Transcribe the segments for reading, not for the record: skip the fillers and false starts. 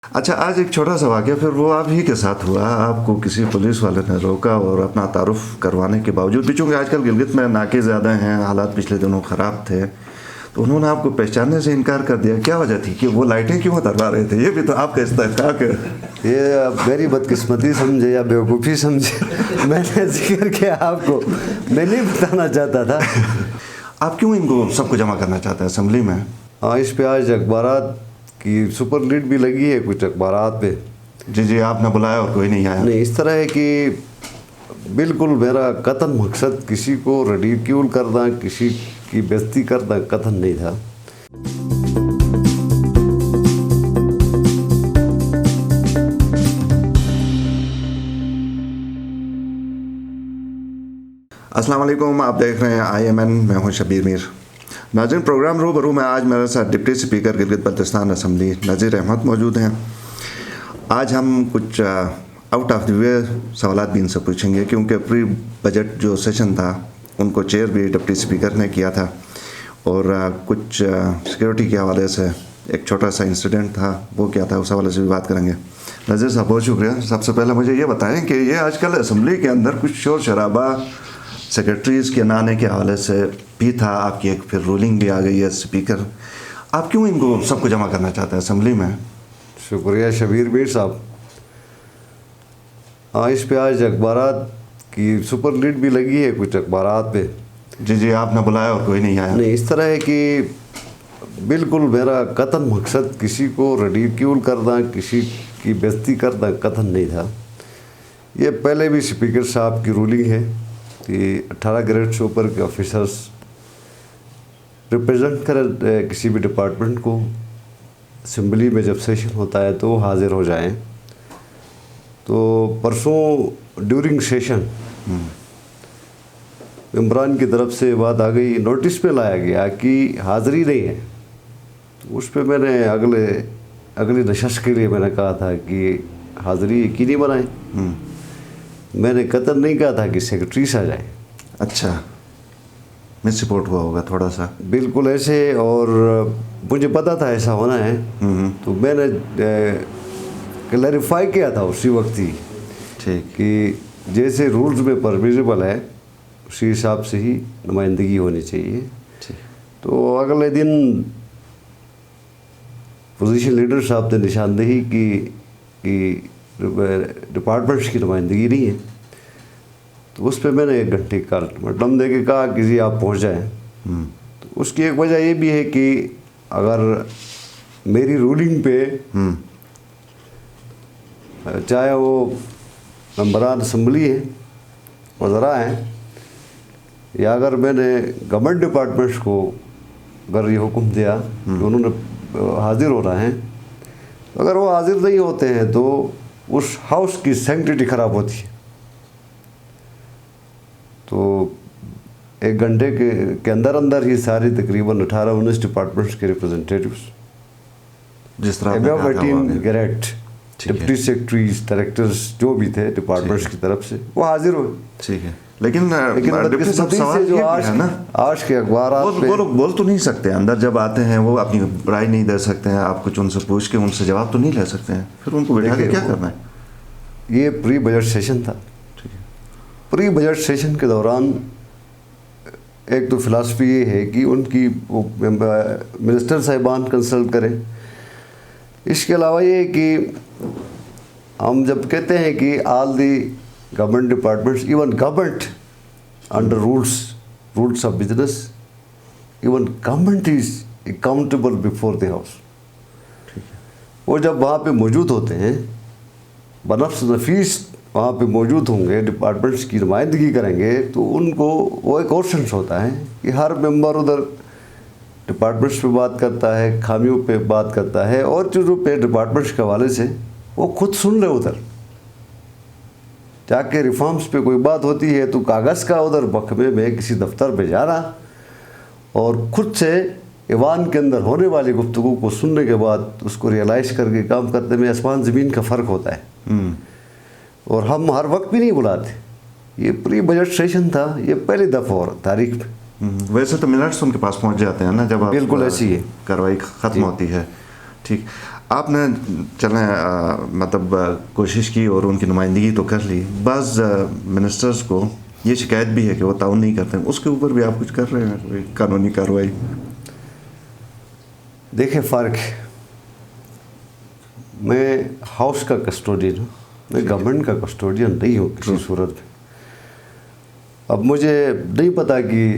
अच्छा, आज एक छोटा सा वाक़या फिर वो आप ही के साथ हुआ। आपको किसी पुलिस वाले ने रोका और अपना तारुफ करवाने के बावजूद भी, चूँकि आजकल गिलगित में नाके ज़्यादा हैं, हालात पिछले दिनों ख़राब थे, तो उन्होंने आपको पहचानने से इनकार कर दिया। क्या वजह थी कि वो लाइटें क्यों उतरवा रहे थे? ये भी तो आपका इस्तेहकाक है। ये मेरी बदकिस्मती समझे या बेवकूफ़ी समझे, मैंने जिक्र किया आपको, मैं नहीं बताना चाहता था। आप क्यों इनको सबको जमा करना चाहते हैं असम्बली में? हाँ, इस पे आज अखबारात की सुपर लीड भी लगी है कुछ अखबारात पे। जी, आपने बुलाया और कोई नहीं आया? नहीं, इस तरह है कि बिल्कुल मेरा कतन मकसद किसी को रिडिक्यूल करना, किसी की बेइज्जती करना कतन नहीं था। अस्सलाम वालेकुम, आप देख रहे हैं IMN, मैं हूं शबीर मीर। नाज़रीन, प्रोग्राम रूबरू में आज मेरे साथ deputy speaker Gilgit Baltistan assembly Nazir Ahmad मौजूद हैं। आज हम कुछ आउट ऑफ द वे सवालात भी इनसे पूछेंगे, क्योंकि प्री बजट जो सेशन था उनको चेयर भी डिप्टी स्पीकर ने किया था और कुछ सिक्योरिटी के हवाले से एक छोटा सा इंसिडेंट था, वो क्या था उस हवाले से भी बात करेंगे। नज़ीर साहब, बहुत शुक्रिया। सबसे पहले मुझे ये बताएं कि ये आजकल असम्बली के अंदर कुछ शोर शराबा सेक्रेटरीज़ के नाने के हवाले से भी था, आपकी एक फिर रूलिंग भी आ गई है स्पीकर। आप क्यों इनको सबको जमा करना चाहते हैं असम्बली में? शुक्रिया शबीर मीर साहब। हाँ, इस पे आज अखबारात की सुपर लीड भी लगी है कुछ अखबारात पे। जी, आपने बुलाया और कोई नहीं आया? नहीं, इस तरह है कि बिल्कुल मेरा कतन मकसद किसी को रिडिक्यूल करना, किसी की बेइज्जती करना कतन नहीं था। ये पहले भी स्पीकर साहब की रूलिंग है कि 18 ग्रेड से ऊपर के ऑफिसर्स रिप्रेजेंट करें किसी भी डिपार्टमेंट को, असम्बली में जब सेशन होता है तो हाज़िर हो जाएं। तो परसों ड्यूरिंग सेशन इमरान की तरफ से बात आ गई, नोटिस पे लाया गया कि हाज़िरी नहीं है। तो उस पर मैंने अगली नशस्त के लिए मैंने कहा था कि हाज़िरी यकीनी बनाएं। मैंने कतन नहीं कहा था कि सेक्रेटरीज आ जाए। अच्छा, मिस रिपोर्ट हुआ होगा थोड़ा सा। बिल्कुल ऐसे, और मुझे पता था ऐसा होना है, तो मैंने क्लैरिफाई किया था उसी वक्त ही ठीक कि जैसे रूल्स में परमिसिबल है उसी हिसाब से ही नुमाइंदगी होनी चाहिए। तो अगले दिन पोजीशन लीडर साहब ने निशानदेही कि डिपार्टमेंट्स की नुमाइंदगी नहीं है। तो उस पर मैंने 1 घंटे का अल्टीमेटम दे के कहा कि जी आप पहुँच जाएँ। तो उसकी एक वजह ये भी है कि अगर मेरी रूलिंग पे चाहे वो मेंबरान असम्बली है, वज़रा हैं, या अगर मैंने गवर्नमेंट डिपार्टमेंट्स को अगर ये हुक्म दिया कि उन्होंने हाज़िर होना है, अगर वो हाज़िर नहीं होते हैं तो उस हाउस की सैंक्टिटी ख़राब होती है। तो 1 घंटे के अंदर ही सारी तकरीबन 18-19 डिपार्टमेंट्स के रिप्रेजेंटेटिव्स, जिस तरह ग्रेट डिप्टी सेक्रेटरीज, डायरेक्टर्स जो भी थे डिपार्टमेंट्स की तरफ से, वो हाजिर हुए। ठीक है, लेकिन बदकिस्मती से जो आज के अखबार वो लोग बोल तो नहीं सकते, अंदर जब आते हैं वो अपनी राय नहीं दे सकते हैं, आप कुछ उनसे पूछ के उनसे जवाब तो नहीं ले सकते हैं, फिर उनको बैठा के क्या करना है? ये प्री बजट सेशन था। प्री बजट सेशन के दौरान एक तो फिलासफी ये है कि उनकी मिनिस्टर साहिबान कंसल्ट करें। इसके अलावा ये कि हम जब कहते हैं कि all the government departments, even government under rules of business, even government is accountable before the house. वो जब वहाँ पे मौजूद होते हैं, बनफ्स नफीस वहाँ पे मौजूद होंगे, डिपार्टमेंट्स की नुमाइंदगी करेंगे, तो उनको वो एक और सेंस होता है कि हर मेंबर उधर डिपार्टमेंट्स पे बात करता है, खामियों पे बात करता है और चीज़ों पे डिपार्टमेंट्स के हवाले से वो खुद सुन रहे उधर जाके रिफॉर्म्स पे कोई बात होती है तो कागज़ का उधर बखमे में किसी दफ्तर पे जाना और खुद से ईवान के अंदर होने वाली गुफ्तगू को सुनने के बाद उसको रियलाइज़ करके काम करने में आसमान ज़मीन का फ़र्क होता है। और हम हर वक्त भी नहीं बुलाते। ये प्री बजट सेशन था, ये पहली दफ़ा हो रहा तारीख में। वैसे तो मिनट्स उनके पास पहुंच जाते हैं ना जब आप बिल्कुल ऐसी है कार्रवाई ख़त्म होती है। ठीक, آپ نے چلیں مطلب کوشش کی اور ان کی نمائندگی تو کر لی. بعض منسٹرز کو یہ شکایت بھی ہے کہ وہ تعاون نہیں کرتے ہیں, اس کے اوپر بھی آپ کچھ کر رہے ہیں کوئی قانونی کارروائی؟ دیکھیں فرق ہے, میں ہاؤس کا کسٹوڈین ہوں, میں گورنمنٹ کا کسٹوڈین نہیں ہوں کسی صورت میں. اب مجھے نہیں پتا کہ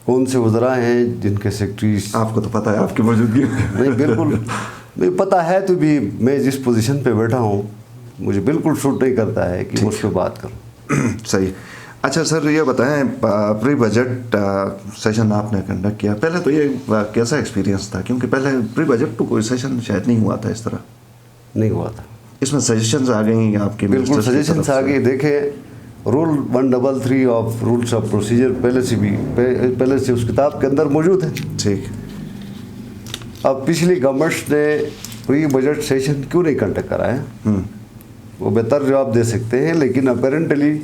کون سے وزراء ہیں جن کے سیکرٹریز. آپ کو تو پتہ ہے آپ کی موجودگی نہیں بالکل نہیں پتہ ہے, تو بھی میں جس پوزیشن پہ بیٹھا ہوں مجھے بالکل سوٹ نہیں کرتا ہے کہ اس پہ بات کروں. صحیح. اچھا سر یہ بتائیں, پری بجٹ سیشن آپ نے کنڈکٹ کیا, پہلے تو یہ کیسا ایکسپیرینس تھا؟ کیونکہ پہلے پری بجٹ تو کوئی سیشن شاید نہیں ہوا تھا اس طرح. نہیں ہوا تھا. اس میں سجیشنز آ گئی آپ کی؟ بالکل سجیشنز آ گئی. دیکھیں rule 133 of rules of procedure پہلے سے اس کتاب کے اندر موجود ہے. ٹھیک. اب پچھلی گورنمنٹس نے پری بجٹ سیشن کیوں نہیں کنڈکٹ کرایا, وہ بہتر جواب دے سکتے ہیں. لیکن اپیرنٹلی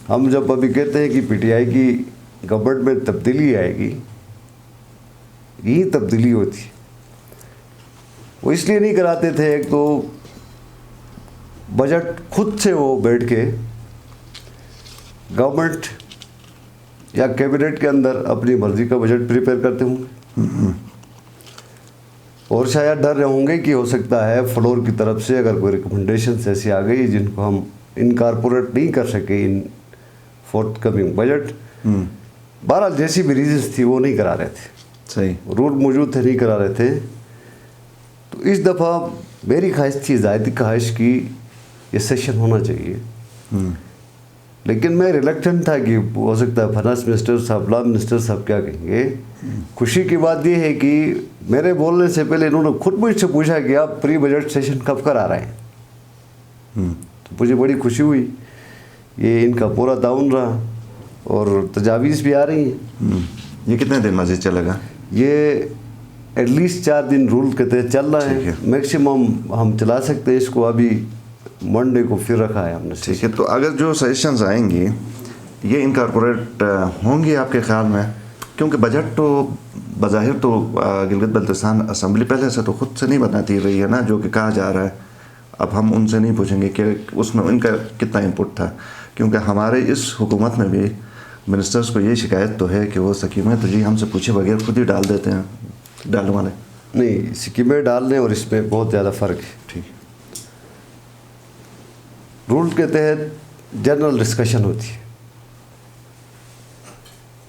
ہم جب ابھی کہتے ہیں کہ پی ٹی آئی کی گورنمنٹ میں تبدیلی آئے گی, یہی تبدیلی ہوتی. وہ اس لیے نہیں کراتے تھے, ایک تو بجٹ خود سے وہ بیٹھ کے گورنمنٹ یا کیبنٹ کے اندر اپنی مرضی کا بجٹ پریپیئر کرتے ہوں گے, اور شاید ڈر رہے ہوں گے کہ ہو سکتا ہے فلور کی طرف سے اگر کوئی ریکمنڈیشنز ایسی آ گئی جن کو ہم انکارپوریٹ نہیں کر سکے ان فورتھ کمنگ بجٹ. بہرحال جیسی بھی ریزنس تھی وہ نہیں کرا رہے تھے. صحیح. رول موجود تھے, نہیں کرا رہے تھے. تو اس دفعہ میری خواہش تھی, ذاتی خواہش کی, یہ سیشن ہونا چاہیے. لیکن میں ریلیکٹنٹ تھا کہ ہو سکتا ہے فائنانس منسٹر صاحب, لا منسٹر صاحب کیا کہیں گے. خوشی کی بات یہ ہے کہ میرے بولنے سے پہلے انہوں نے خود مجھ سے پوچھا کہ آپ پری بجٹ سیشن کب کرا رہے ہیں. تو مجھے بڑی خوشی ہوئی, یہ ان کا پورا تعاون رہا اور تجاویز بھی آ رہی ہیں. یہ کتنے دن مزید چلے گا؟ یہ ایٹ لیسٹ 4 دن رول کے تحت چل رہا ہے. میکسیمم ہم چلا سکتے ہیں اس کو. ابھی منڈے کو پھر رکھا ہے ہم نے. ٹھیک ہے. تو اگر جو سجیشنز آئیں گی یہ انکارپوریٹ ہوں گی آپ کے خیال میں؟ کیونکہ بجٹ تو بظاہر تو گلگت بلتستان اسمبلی پہلے سے تو خود سے نہیں بناتی رہی ہے نا, جو کہ کہا جا رہا ہے. اب ہم ان سے نہیں پوچھیں گے کہ اس میں ان کا کتنا انپٹ تھا, کیونکہ ہمارے اس حکومت میں بھی منسٹرز کو یہ شکایت تو ہے کہ وہ سکیمیں تو جی ہم سے پوچھے بغیر خود ہی ڈال دیتے ہیں, ڈالنے والے. نہیں, سکیمیں ڈالنے اور اس میں بہت زیادہ فرق ہے. ٹھیک. رول کے تحت جنرل ڈسکشن ہوتی ہے.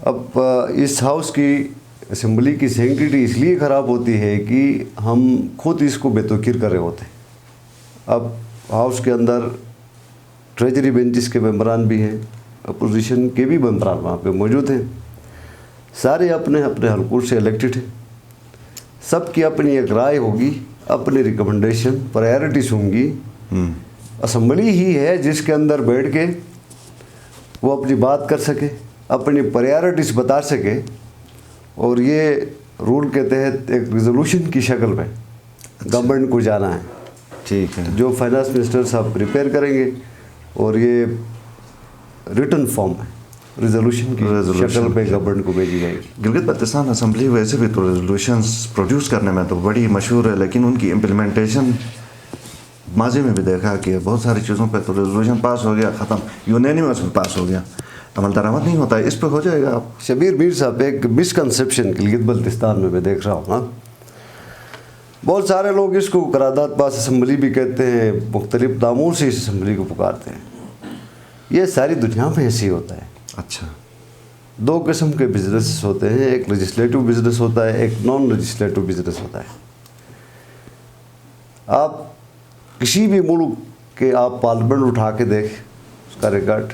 اب اس ہاؤس کی اسمبلی کی سینکٹریٹی اس لیے خراب ہوتی ہے کہ ہم خود اس کو بے توقیر کر رہے ہوتے ہیں. اب ہاؤس کے اندر ٹریجری بینچز کے ممبران بھی ہیں, اپوزیشن کے بھی ممبران وہاں پہ موجود ہیں. سارے اپنے اپنے حلقوں سے الیکٹڈ ہیں. سب کی اپنی ایک رائے ہوگی, اپنی ریکمنڈیشن پرائیورٹیز ہوں گی. اسمبلی ہی ہے جس کے اندر بیٹھ کے وہ اپنی بات کر سکے, اپنی پرائیورٹیز بتا سکے, اور یہ رول کے تحت ایک ریزولوشن کی شکل میں گورنمنٹ کو جانا ہے. ٹھیک ہے. جو فائنانس منسٹر صاحب پریپیئر کریں گے, اور یہ ریٹن فارم ہے, ریزولوشن کی شکل پہ گورنمنٹ کو بھیجی جائے گی. گلگت بلتستان اسمبلی ویسے بھی تو ریزولوشنز پروڈیوس کرنے میں تو بڑی مشہور ہے, لیکن ان کی امپلیمنٹیشن ماضی میں بھی دیکھا کہ بہت ساری چیزوں پہ تو ریزولوشن پاس ہو گیا, ختم, یونینیمس میں پاس ہو گیا, عمل درآمد نہیں ہوتا ہے. اس پہ ہو جائے گا آپ؟ شبیر میر صاحب, ایک مسکنسیپشن گلگت بلتستان میں دیکھ رہا ہوں نا. بہت سارے لوگ اس کو قرارداد پاس اسمبلی بھی کہتے ہیں, مختلف ناموں سے اس اسمبلی کو پکارتے ہیں. یہ ساری دنیا میں ایسے ہی ہوتا ہے. اچھا. 2 قسم کے بزنس ہوتے ہیں, ایک لیجسلیٹو بزنس ہوتا ہے, ایک نان لیجسلیٹو بزنس ہوتا ہے. آپ کسی بھی ملک کے آپ پارلیمنٹ اٹھا کے دیکھ, اس کا ریکارڈ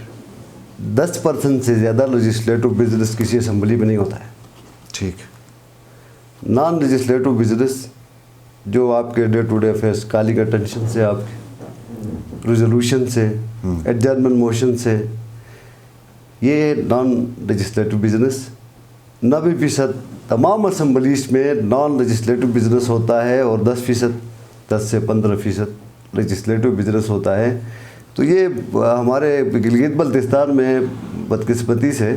10% سے زیادہ لیجسلیٹو بزنس کسی اسمبلی میں نہیں ہوتا ہے. ٹھیک. نان لیجسلیٹو بزنس جو آپ کے ڈے ٹو ڈے افیئرس, کالی کا ٹینشن سے, آپ کے ریزولوشن سے, ایڈجرمنٹ موشن سے, یہ نان لیجسلیٹو بزنس 90% تمام اسمبلیز میں نان لیجسلیٹو بزنس ہوتا ہے, اور 10% سے 15% لیجسلیٹو بزنس ہوتا ہے. تو یہ ہمارے گلگت بلتستان میں بدقسمتی سے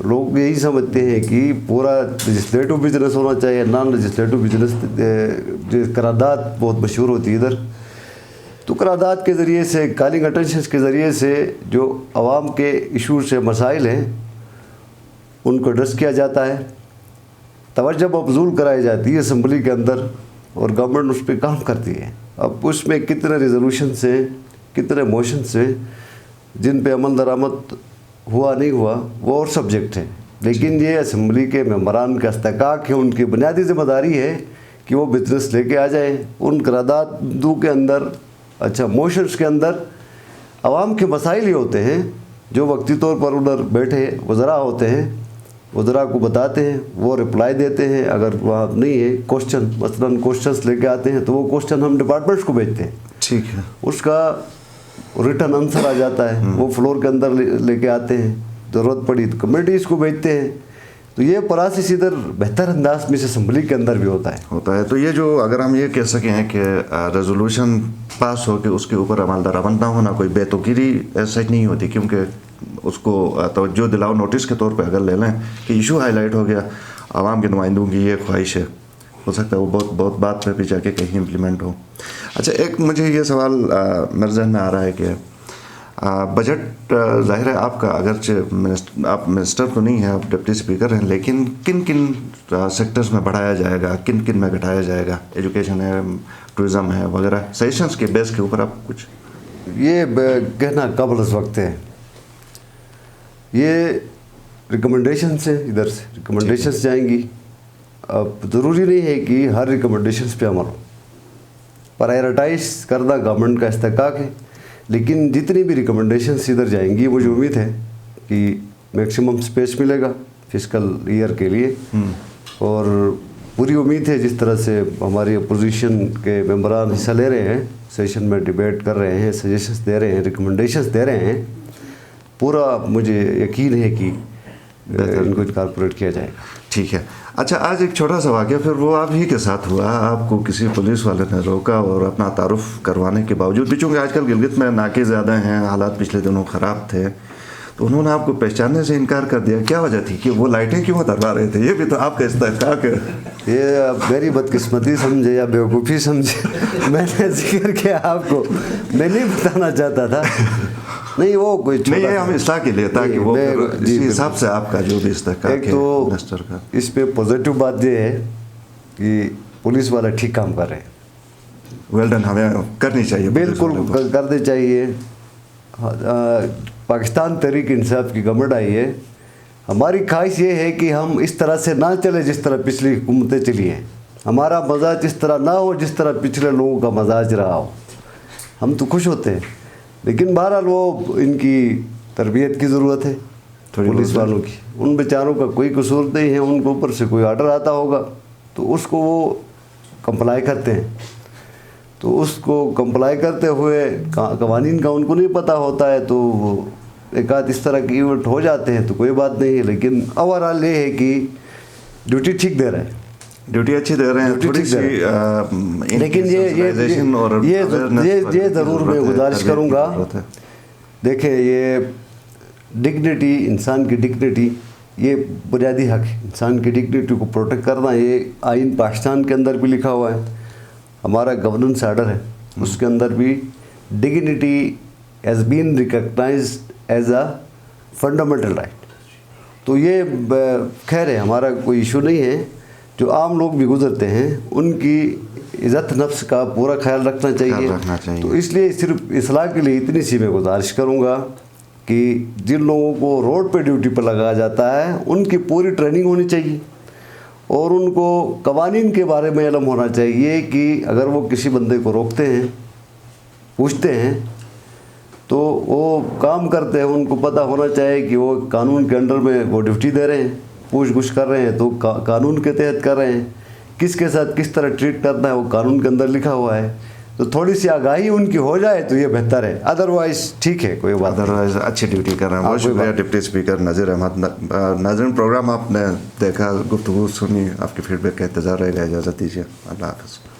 लोग यही समझते हैं कि पूरा लेजिस्लेटिव बिजनेस होना चाहिए, नॉन लेजिस्लेटिव बिजनेस। जो करारदाद बहुत मशहूर होती है इधर, तो करारदाद के ज़रिए से, कॉलिंग अटेंशन के ज़रिए से जो आवाम के इशूज़ से मसाइल हैं उनको एड्रेस किया जाता है, तवज्जो मबज़ूल कराई जाती है असम्बली के अंदर और गवर्नमेंट उस पर काम करती है। अब उसमें कितने रेजोल्यूशन से, कितने मोशन से, जिन पे अमल दरामद हुआ नहीं हुआ वो और सब्जेक्ट है, लेकिन ये असम्बली के मेंबरान का इस्तेहकाक है, उनकी बुनियादी ज़िम्मेदारी है कि वो बिजनेस लेके आ जाए। उन करारदादों के अंदर, अच्छा मोशंस के अंदर आवाम के मसाइल ही होते हैं जो वक्ती तौर पर उधर बैठे वज़रा होते हैं, वज़रा को बताते हैं, वो रिप्लाई देते हैं। अगर वहाँ नहीं है क्वेश्चन, मसलन क्वेश्चंस लेके आते हैं तो वो क्वेश्चन हम डिपार्टमेंट्स को भेजते हैं, ठीक है, उसका रिटर्न आंसर आ जाता है, वो फ्लोर के अंदर लेके आते हैं, ज़रूरत पड़ी तो कमेटीज़ को भेजते हैं। तो ये प्रोसेस इधर बेहतर अंदाज में से असम्बली के अंदर भी होता है। तो ये जो अगर हम ये कह सकें कि रेजोल्यूशन पास हो के उसके ऊपर अमल दरामद ना होना कोई बेतुकीरी ऐसा नहीं होती, क्योंकि उसको तवज्जो दिलाओ नोटिस के तौर पे अगर ले लें कि इशू हाईलाइट हो गया, आवाम के नुमाइंदों की ये ख्वाहिश है, हो सकता है वो बहुत बात पे भी जाके कहीं इम्प्लीमेंट हो। अच्छा, एक मुझे ये सवाल मेरे जहन में आ रहा है कि बजट ज़ाहिर है आपका, अगरचे आप मिनिस्टर तो नहीं हैं, आप डिप्टी स्पीकर हैं, लेकिन किन किन सेक्टर्स में बढ़ाया जाएगा, किन किन में घटाया जाएगा, एजुकेशन है, टूरिज़म है वगैरह, सजेशंस के बेस के ऊपर आप कुछ? ये कहना कबल इस वक्त है, ये रिकमेंडेशन से, इधर से रिकमेंडेशंस जाएंगी। अब ज़रूरी नहीं है कि हर रिकमेंडेशंस पे अमल हो, प्रायोरिटाइज करना गवर्नमेंट का इस्तेहकाक है, लेकिन जितनी भी रिकमेंडेशंस इधर जाएंगी मुझे उम्मीद है कि मैक्सिमम स्पेस मिलेगा फिस्कल ईयर के लिए। और पूरी उम्मीद है जिस तरह से हमारी अपोजिशन के मेंबरान हिस्सा ले रहे हैं, सेशन में डिबेट कर रहे हैं, सजेशंस दे रहे हैं, रिकमेंडेशंस दे रहे हैं, पूरा मुझे यकीन है कि इनको इनकॉर्पोरेट किया जाएगा। ठीक है। अच्छा, आज एक छोटा सा वाक़या, फिर वो आप ही के साथ हुआ, आपको किसी पुलिस वाले ने रोका और अपना तारुफ करवाने के बावजूद भी, चूँकि आजकल गिलगित में नाके ज़्यादा हैं, हालात पिछले दिनों ख़राब थे, तो उन्होंने आपको पहचानने से इनकार कर दिया। क्या वजह थी कि वो लाइटें क्यों उतरवा रहे थे? ये भी तो आपका इस्तेहकाक है। ये मेरी बदकिस्मती समझे या बेवकूफ़ी समझे, मैंने जिक्र किया आपको, मैं नहीं बताना चाहता था। नहीं, वो कोई नहीं है, हम इस्लाह के लिए, ताकि वो इसी हिसाब से आपका जो भी इस्तेहकाक है तो मिनिस्टर का। इस पे पॉजिटिव बात ये है कि पुलिस वाले ठीक काम कर रहे हैं। वेल डन, हमें करनी चाहिए, बिल्कुल करनी चाहिए। पाकिस्तान तहरीक इंसाफ की गवर्नमेंट आई है, हमारी ख्वाहिश ये है कि हम इस तरह से ना चले जिस तरह पिछली हुकूमतें चली हैं, हमारा मजाज इस तरह ना हो जिस तरह पिछले लोगों का मजाज रहा हो। हम तो खुश होते हैं, लेकिन बहरहाल वो इनकी तरबियत की ज़रूरत है पुलिस वालों की। उन बेचारों का कोई कसूर नहीं है, उनके ऊपर से कोई आर्डर आता होगा तो उसको वो कंप्लाई करते हैं, तो उसको कंप्लाई करते हुए कवानीन का उनको नहीं पता होता है, तो एक आध इस तरह के इवेंट हो जाते हैं तो कोई बात नहीं है। लेकिन ओवरऑल ये है कि ड्यूटी ठीक दे रहे हैं, ड्यूटी अच्छी दे रहे हैं, थोड़ी सी लेकिन ये ज़रूर मैं गुजारिश करूँगा, देखें ये डिग्निटी, इंसान की डिग्निटी, ये बुनियादी हक है, इंसान की डिग्निटी को प्रोटेक्ट करना। ये आइन पाकिस्तान के अंदर भी लिखा हुआ है, हमारा गवर्नेंस आर्डर है उसके अंदर भी dignity has been recognised as a fundamental right. तो ये खैर है, हमारा कोई इशू नहीं है। जो आम लोग भी गुजरते हैं उनकी इज़्ज़त नफ्स का पूरा ख्याल रखना चाहिए। तो इसलिए सिर्फ इस्लाह के लिए इतनी सी मैं गुजारिश करूँगा कि जिन लोगों को रोड पे ड्यूटी पर लगाया जाता है उनकी पूरी ट्रेनिंग होनी चाहिए और उनको कवानीन के बारे में इल्म होना चाहिए कि अगर वो किसी बंदे को रोकते हैं, पूछते हैं, तो वो काम करते हैं, उनको पता होना चाहिए कि वो कानून के अंडर में वो ड्यूटी दे रहे हैं, पूछ गुछ कर रहे हैं तो कानून के तहत कर रहे हैं, किसके साथ किस तरह ट्रीट करना है वो कानून के अंदर लिखा हुआ है। तो थोड़ी सी आगाही उनकी हो जाए तो ये बेहतर है, अदरवाइज़ ठीक है, कोई बात, अदरवाइज अच्छी ड्यूटी कर रहे हैं। बहुत शुक्रिया डिप्टी स्पीकर नज़ीर अहमद। नाज़रीन, प्रोग्राम आपने देखा, गुफ्तगू सुनी, आपके फीडबैक का इंतज़ार रहेगा। इजाज़त दीजिए, अल्लाह हाफ़िज़।